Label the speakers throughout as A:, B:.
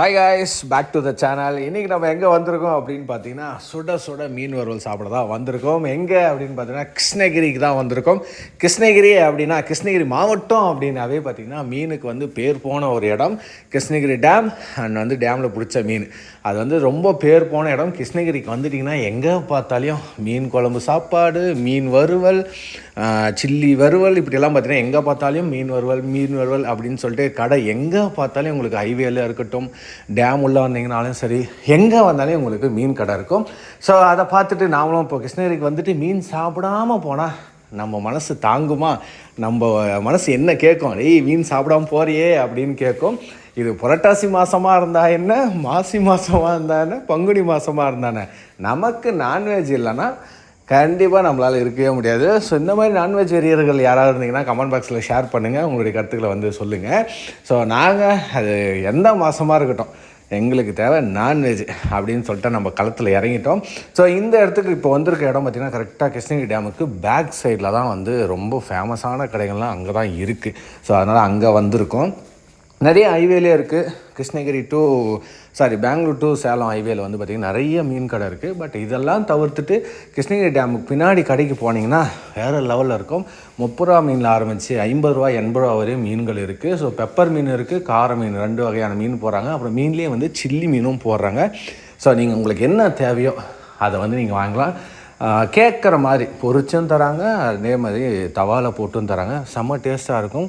A: Hi guys, back to the channel. இன்றைக்கி நம்ம எங்கே வந்திருக்கோம் அப்படின்னு பார்த்தீங்கன்னா சுட சுட மீன் வறுவல் சாப்பிட தான் வந்திருக்கோம். எங்கே அப்படின்னு பார்த்தீங்கன்னா கிருஷ்ணகிரிக்கு தான் வந்திருக்கோம். கிருஷ்ணகிரி அப்படின்னா கிருஷ்ணகிரி மாவட்டம் அப்படின்னாவே பார்த்திங்கன்னா மீனுக்கு வந்து பேர் போன ஒரு இடம் கிருஷ்ணகிரி டேம். அண்ட் வந்து டேமில் பிடிச்ச மீன் அது வந்து ரொம்ப பேர் போன இடம். கிருஷ்ணகிரிக்கு வந்துட்டிங்கன்னா எங்கே பார்த்தாலையும் மீன் குழம்பு சாப்பாடு, மீன் வறுவல், சில்லி வறுவல், இப்படியெல்லாம் பார்த்தீங்கன்னா எங்கே பார்த்தாலையும் மீன் வறுவல் அப்படின்னு சொல்லிட்டு கடை எங்கே பார்த்தாலும் உங்களுக்கு ஹைவேல இருக்கட்டும், டேம் உள்ளே வந்தீங்கனாலும் சரி, எங்கே வந்தாலும் உங்களுக்கு மீன் கடை இருக்கும். ஸோ அதை பார்த்துட்டு நாமளும் இப்போ கிருஷ்ணகிரிக்கு வந்துட்டு மீன் சாப்பிடாமல் போனால் நம்ம மனசு தாங்குமா? நம்ம மனசு என்ன கேட்கும்? மீன் சாப்பிடாம போறியே அப்படின்னு கேட்கும். இது புரட்டாசி மாதமாக இருந்தா என்ன, மாசி மாதமாக இருந்தா என்ன, பங்குனி மாதமாக இருந்தானே, நமக்கு நான்வெஜ் இல்லைன்னா கண்டிப்பாக நம்மளால் இருக்கவே முடியாது. ஸோ இந்த மாதிரி நான்வெஜ் வெறியர்கள் யாராவது இருந்தீங்கன்னா கமெண்ட் பாக்ஸில் ஷேர் பண்ணுங்கள், உங்களுடைய கருத்துக்களை வந்து சொல்லுங்கள். ஸோ நாங்கள் அது எந்த மாதமாக இருக்கட்டும், எங்களுக்கு தேவை நான்வெஜ் அப்படின்னு சொல்லிட்டு நம்ம களத்தில் இறங்கிட்டோம். ஸோ இந்த இடத்துக்கு இப்போ வந்திருக்க இடம் பார்த்திங்கன்னா கரெக்டாக கிருஷ்ணகிரி டேமுக்கு பேக் சைடில் தான் வந்து ரொம்ப ஃபேமஸான கடைகள்லாம் அங்கே தான் இருக்குது. ஸோ அதனால் அங்கே வந்திருக்கோம். நிறைய ஹைவேலே இருக்குது. கிருஷ்ணகிரி டு பெங்களூர் டு சேலம் ஹைவேல வந்து பார்த்திங்கன்னா நிறைய மீன் கடை இருக்குது. பட் இதெல்லாம் தவிர்த்துட்டு கிருஷ்ணகிரி டேமுக்கு பின்னாடி கடைக்கு போனீங்கன்னா வேறு லெவலில் இருக்கும். 30 ரூபா மீனில் ஆரம்பித்து 50 ரூபா 80 ரூபா வரையும் மீன்கள் இருக்குது. ஸோ பெப்பர் மீன் இருக்குது, கார மீன், 2 வகையான மீன் போடுறாங்க. அப்புறம் மீன்லேயே வந்து சில்லி மீனும் போடுறாங்க. ஸோ நீங்கள் உங்களுக்கு என்ன தேவையோ அதை வந்து நீங்கள் வாங்கலாம். கேட்குற மாதிரி பொரிச்சும் தராங்க, அதே மாதிரி தவாவில் போட்டும் தராங்க. செம்ம டேஸ்ட்டாக இருக்கும்.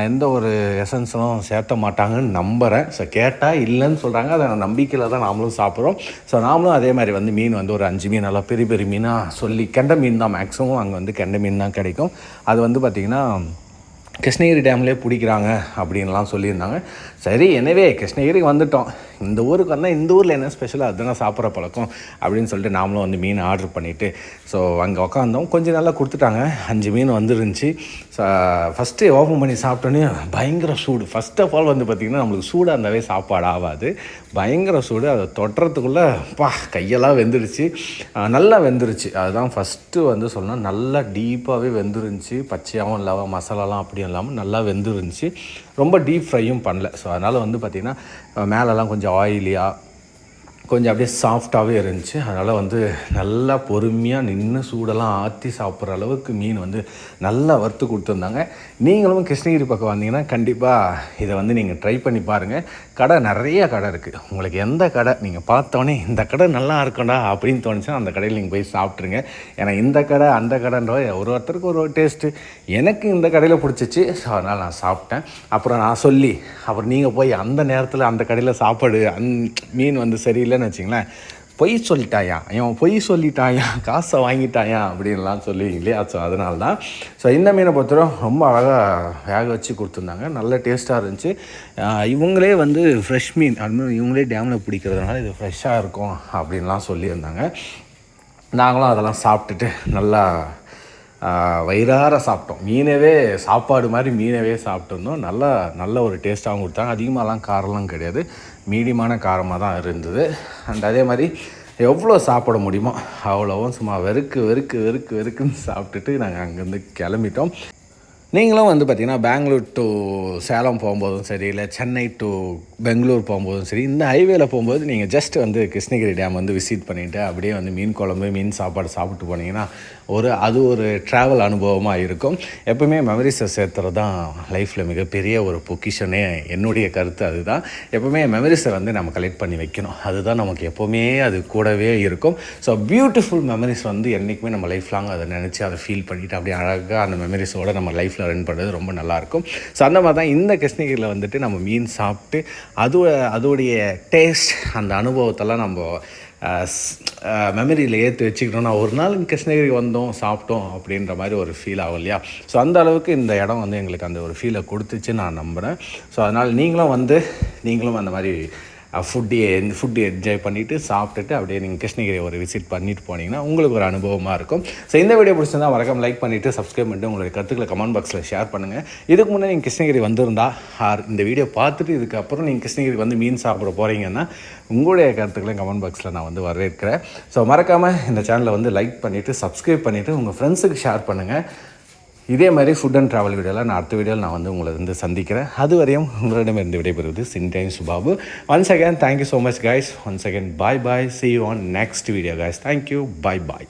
A: எந்த ஒரு எசன்ஸும் சேர்த்த மாட்டாங்கன்னு நம்புகிறேன். ஸோ கேட்டால் இல்லைன்னு சொல்கிறாங்க, அதை நம்பிக்கையில் தான் நாமளும் சாப்பிட்றோம். ஸோ நாமளும் அதே மாதிரி வந்து மீன் வந்து ஒரு 5 மீன் நல்லா பெரிய பெரிய மீனாக சொல்லி, கெண்டை மீன் தான் மேக்ஸிமம் அங்கே வந்து கெண்டை மீன் தான் கிடைக்கும். அது வந்து பார்த்திங்கன்னா கிருஷ்ணகிரி டேம்லேயே பிடிக்கிறாங்க அப்படின்லாம் சொல்லியிருந்தாங்க. சரி, எனவே கிருஷ்ணகிரிக்கு வந்துட்டோம். இந்த ஊருக்கு வந்தால் இந்த ஊரில் என்ன ஸ்பெஷலாக அதுதான் சாப்பிட்ற பழக்கம் அப்படின்னு சொல்லிட்டு நாமளும் வந்து மீன் ஆர்டர் பண்ணிவிட்டு ஸோ அங்கே உக்காந்தோம். கொஞ்சம் நல்லா கொடுத்துட்டாங்க. 5 மீன் வந்துருந்துச்சு. ஸோ ஃபஸ்ட்டு ஓப்பன் பண்ணி சாப்பிட்டோன்னே பயங்கர சூடு. ஃபஸ்ட் ஆஃப் ஆல் வந்து பார்த்திங்கன்னா நம்மளுக்கு சூடாக இருந்தாவே சாப்பாடு ஆகாது. பயங்கர சூடு. அதை தொட்டுறதுக்குள்ளே கையெல்லாம் வெந்துருச்சு. நல்லா வெந்துருச்சு. அதுதான் ஃபஸ்ட்டு வந்து சொல்லணும். நல்லா டீப்பாகவே வெந்துருந்துச்சு. பச்சையாகவும் இல்லாமல் மசாலாலாம் அப்படியும் இல்லாமல் நல்லா வெந்துருந்துச்சு. ரொம்ப டீப் ஃப்ரையும் பண்ணல. ஸோ அதனால் வந்து பார்த்திங்கன்னா மேலெல்லாம் கொஞ்சம் ஆயிலியாக கொஞ்சம் அப்படியே சாஃப்டாகவே இருந்துச்சு. அதனால் வந்து நல்லா பொறுமையாக நின்று சூடெல்லாம் ஆற்றி சாப்பிட்ற அளவுக்கு மீன் வந்து நல்லா வறுத்து கொடுத்துருந்தாங்க. நீங்களும் கிருஷ்ணகிரி பக்கம் வந்தீங்கன்னா கண்டிப்பாக இதை வந்து நீங்கள் ட்ரை பண்ணி பாருங்கள். கடை நிறைய கடை இருக்குது. உங்களுக்கு எந்த கடை நீங்கள் பார்த்தோன்னே இந்த கடை நல்லா இருக்கும்டா அப்படின்னு தோணுச்சுன்னா அந்த கடையில் நீங்கள் போய் சாப்பிட்ருங்க. ஏன்னா இந்த கடை அந்த கடைன்ற ஒருத்தருக்கு ஒரு டேஸ்ட்டு. எனக்கு இந்த கடையில் பிடிச்சிச்சு. ஸோ அதனால் நான் சாப்பிட்டேன். அப்புறம் நான் சொல்லி அப்புறம் நீங்கள் போய் அந்த நேரத்தில் அந்த கடையில் சாப்பாடு மீன் வந்து சரியில்லைன்னு வச்சிங்களேன், பொய் சொல்லிட்டாயா காசை வாங்கிட்டாயா அப்படின்லாம் சொல்லுவீங்களே. ஸோ அதனால தான். ஸோ இந்த மீனை பொறுத்தவரை ரொம்ப அழகாக வேக வச்சு கொடுத்துருந்தாங்க. நல்ல டேஸ்ட்டாக இருந்துச்சு. இவங்களே வந்து ஃப்ரெஷ் மீன், அதுமாதிரி இவங்களே டேமில் பிடிக்கிறதுனால இது ஃப்ரெஷ்ஷாக இருக்கும் அப்படின்லாம் சொல்லியிருந்தாங்க. நாங்களும் அதெல்லாம் சாப்பிட்டுட்டு நல்லா வயிறார சாப்பிட்டோம். மீனவே சாப்பாடு மாதிரி மீனவே சாப்பிட்டுருந்தோம். நல்ல ஒரு டேஸ்ட்டாகவும் கொடுத்தாங்க. அதிகமாகலாம் காரம்லாம் கிடையாது, மீடியமான காரமாக தான் இருந்தது. அண்ட் அதே மாதிரி எவ்வளோ சாப்பிட முடியுமோ அவ்வளோவும் சும்மா வெறுக்குன்னு சாப்பிட்டுட்டு நாங்கள் அங்கேருந்து கிளம்பிட்டோம். நீங்களும் வந்து பார்த்திங்கன்னா பெங்களூர் டு சேலம் போகும்போதும் சரி, இல்லை சென்னை டு பெங்களூர் போகும்போதும் சரி, இந்த ஹைவேல போகும்போது நீங்கள் ஜஸ்ட் வந்து கிருஷ்ணகிரி டேம் வந்து விசிட் பண்ணிவிட்டு அப்படியே வந்து மீன் குழம்பு, மீன் சாப்பாடு சாப்பிட்டு போனீங்கன்னா அது ஒரு ட்ராவல் அனுபவமாக இருக்கும். எப்போவுமே மெமரிஸை சேர்த்துறது தான் லைஃப்பில் மிகப்பெரிய ஒரு பொக்கிஷனே. என்னுடைய கருத்து அதுதான். எப்போவுமே மெமரிஸை வந்து நம்ம கலெக்ட் பண்ணி வைக்கணும். அதுதான் நமக்கு எப்போவுமே அது கூடவே இருக்கும். ஸோ பியூட்டிஃபுல் மெமரிஸ் வந்து என்றைக்குமே நம்ம லைஃப் லாங் அதை நினச்சி அதை ஃபீல் பண்ணிவிட்டு அப்படியே அழகாக அந்த மெமரிஸோடு நம்ம லைஃப்பில் ரன் பண்ணுறது ரொம்ப நல்லாயிருக்கும். ஸோ அந்த மாதிரி தான் இந்த கிருஷ்ணகிரியில் வந்துட்டு நம்ம மீன் சாப்பிட்டு அதோடைய டேஸ்ட், அந்த அனுபவத்தெல்லாம் நம்ம மெமரியில் ஏற்றி வச்சுக்கிட்டோம்னா ஒரு நாள் கிருஷ்ணகிரி வந்தோம் சாப்பிட்டோம் அப்படின்ற மாதிரி ஒரு ஃபீல் ஆகும் இல்லையா. ஸோ அந்த அளவுக்கு இந்த இடம் வந்து எங்களுக்கு அந்த ஒரு ஃபீலை கொடுத்துச்சு நான் நம்புகிறேன். ஸோ அதனால் நீங்களும் அந்த மாதிரி ஃபுட்டு என்ஜாய் பண்ணிவிட்டு சாப்பிட்டுட்டு அப்படியே நீங்கள் கிருஷ்ணகிரி ஒரு விசிட் பண்ணிட்டு போனீங்கன்னா உங்களுக்கு ஒரு அனுபவமாக இருக்கும். ஸோ இந்த வீடியோ பிடிச்சிருந்தா மறக்காம லைக் பண்ணிவிட்டு சப்ஸ்கிரைப் பண்ணிட்டு உங்களுடைய கருத்துக்களை கமெண்ட் பாக்ஸில் ஷேர் பண்ணுங்கள். இதுக்கு முன்னே நீங்கள் கிருஷ்ணகிரி வந்திருந்தா இந்த வீடியோ பார்த்துட்டு இதுக்கப்புறம் நீங்கள் கிருஷ்ணகிரி வந்து மீன் சாப்பிட போகிறீங்கன்னா உங்களுடைய கருத்துக்களை கமெண்ட் பாக்ஸில் நான் வந்து வரவேற்கிறேன். ஸோ மறக்காமல் இந்த சேனலை வந்து லைக் பண்ணிவிட்டு சப்ஸ்கிரைப் பண்ணிவிட்டு உங்கள் ஃப்ரெண்ட்ஸுக்கு ஷேர் பண்ணுங்கள். இதே மாதிரி ஃபுட் அண்ட் ட்ராவல் வீடியோவில் நான் அடுத்த வீடியோவில் நான் வந்து உங்களை வந்து சந்திக்கிறேன். அது வரையும் உங்களிடமிருந்து விடைபெறுவது சின்டைம் சுபாபு. Once again thank you so much guys. Once again bye bye. See you on next video guys. Thank you. Bye bye.